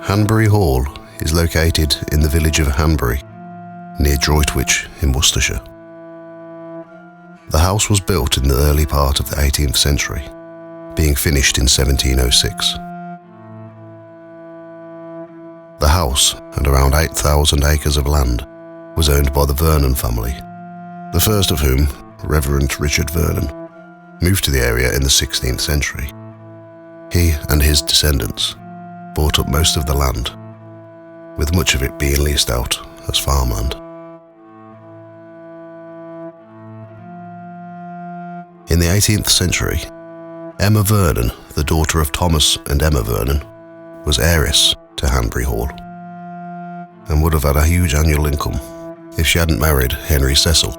Hanbury Hall is located in the village of Hanbury, near Droitwich in Worcestershire. The house was built in the early part of the 18th century, being finished in 1706. The house, and around 8,000 acres of land, was owned by the Vernon family, the first of whom, Reverend Richard Vernon, moved to the area in the 16th century. He and his descendants bought up most of the land, with much of it being leased out as farmland. In the 18th century, Emma Vernon, the daughter of Thomas and Emma Vernon, was heiress to Hanbury Hall, and would have had a huge annual income if she hadn't married Henry Cecil.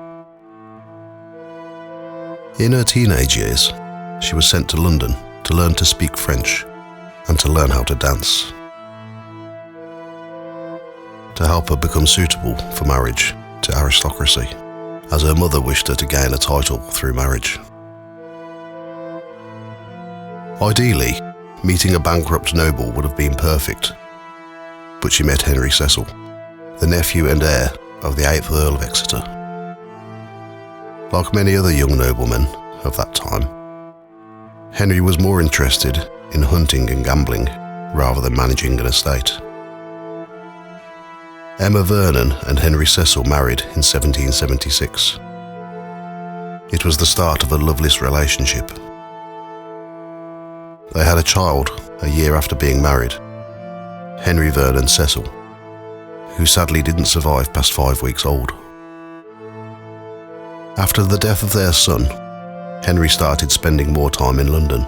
In her teenage years, she was sent to London to learn to speak French and to learn how to dance, to help her become suitable for marriage to aristocracy, as her mother wished her to gain a title through marriage. Ideally, meeting a bankrupt noble would have been perfect, but she met Henry Cecil, the nephew and heir of the 8th Earl of Exeter. Like many other young noblemen of that time, Henry was more interested in hunting and gambling rather than managing an estate. Emma Vernon and Henry Cecil married in 1776. It was the start of a loveless relationship. They had a child a year after being married, Henry Vernon Cecil, who sadly didn't survive past 5 weeks old. After the death of their son, Henry started spending more time in London,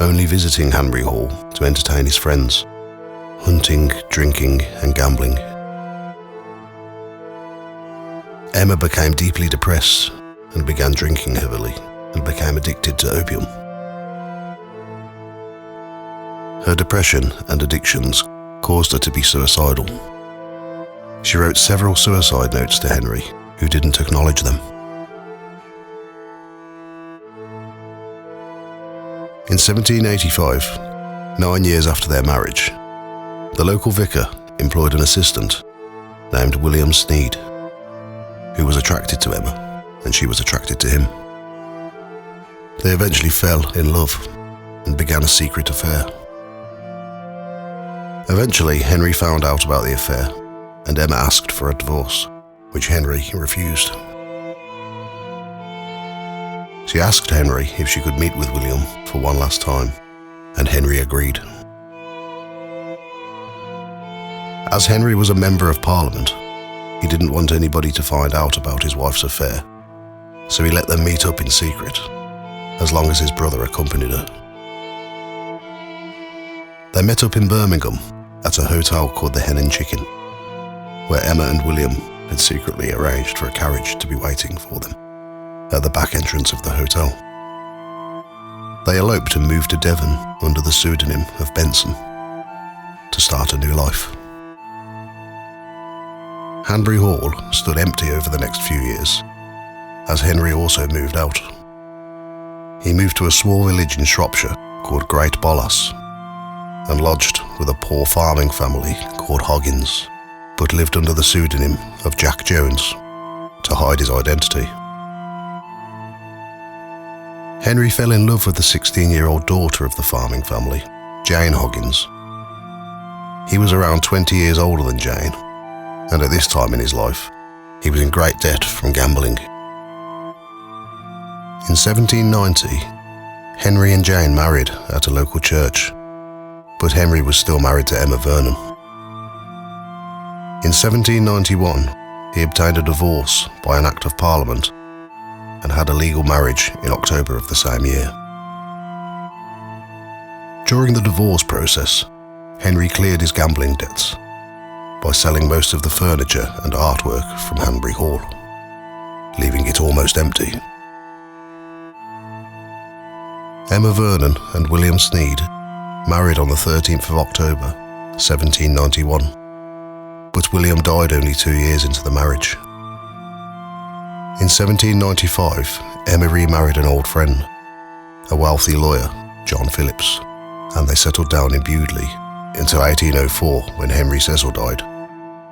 only visiting Hanbury Hall to entertain his friends, hunting, drinking and gambling. Emma became deeply depressed and began drinking heavily and became addicted to opium. Her depression and addictions caused her to be suicidal. She wrote several suicide notes to Henry, who didn't acknowledge them. In 1785, 9 years after their marriage, the local vicar employed an assistant named William Sneed, who was attracted to Emma, and she was attracted to him. They eventually fell in love and began a secret affair. Eventually, Henry found out about the affair, and Emma asked for a divorce, which Henry refused. She asked Henry if she could meet with William for one last time, and Henry agreed. As Henry was a member of Parliament, he didn't want anybody to find out about his wife's affair, so he let them meet up in secret, as long as his brother accompanied her. They met up in Birmingham at a hotel called the Hen and Chicken, where Emma and William had secretly arranged for a carriage to be waiting for them at the back entrance of the hotel. They eloped and moved to Devon under the pseudonym of Benson to start a new life. Hanbury Hall stood empty over the next few years, as Henry also moved out. He moved to a small village in Shropshire called Great Bolas and lodged with a poor farming family called Hoggins, but lived under the pseudonym of Jack Jones to hide his identity. Henry fell in love with the 16-year-old daughter of the farming family, Jane Hoggins. He was around 20 years older than Jane, and at this time in his life, he was in great debt from gambling. In 1790, Henry and Jane married at a local church, but Henry was still married to Emma Vernon. In 1791, he obtained a divorce by an Act of Parliament and had a legal marriage in October of the same year. During the divorce process, Henry cleared his gambling debts by selling most of the furniture and artwork from Hanbury Hall, leaving it almost empty. Emma Vernon and William Sneed married on the 13th of October, 1791, but William died only 2 years into the marriage. In 1795, Emma remarried an old friend, a wealthy lawyer, John Phillips, and they settled down in Bewdley until 1804 when Henry Cecil died,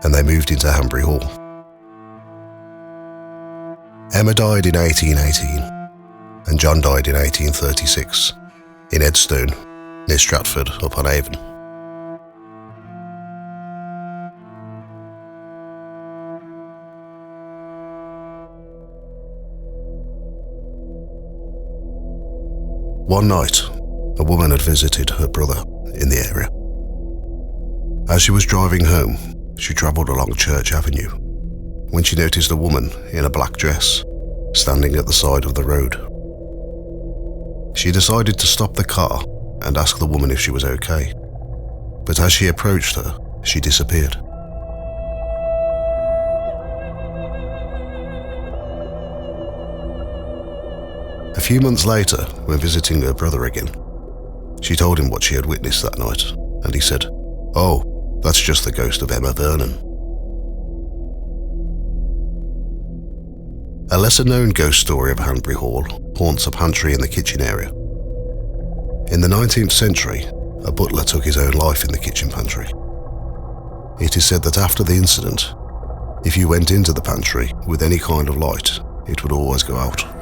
and they moved into Hanbury Hall. Emma died in 1818, and John died in 1836 in Edstone, near Stratford upon Avon. One night, a woman had visited her brother in the area. As she was driving home, she travelled along Church Avenue when she noticed a woman in a black dress standing at the side of the road. She decided to stop the car and ask the woman if she was okay, but as she approached her, she disappeared. A few months later, when visiting her brother again, she told him what she had witnessed that night, and he said, "Oh, that's just the ghost of Emma Vernon." A lesser-known ghost story of Hanbury Hall haunts a pantry in the kitchen area. In the 19th century, a butler took his own life in the kitchen pantry. It is said that after the incident, if you went into the pantry with any kind of light, it would always go out.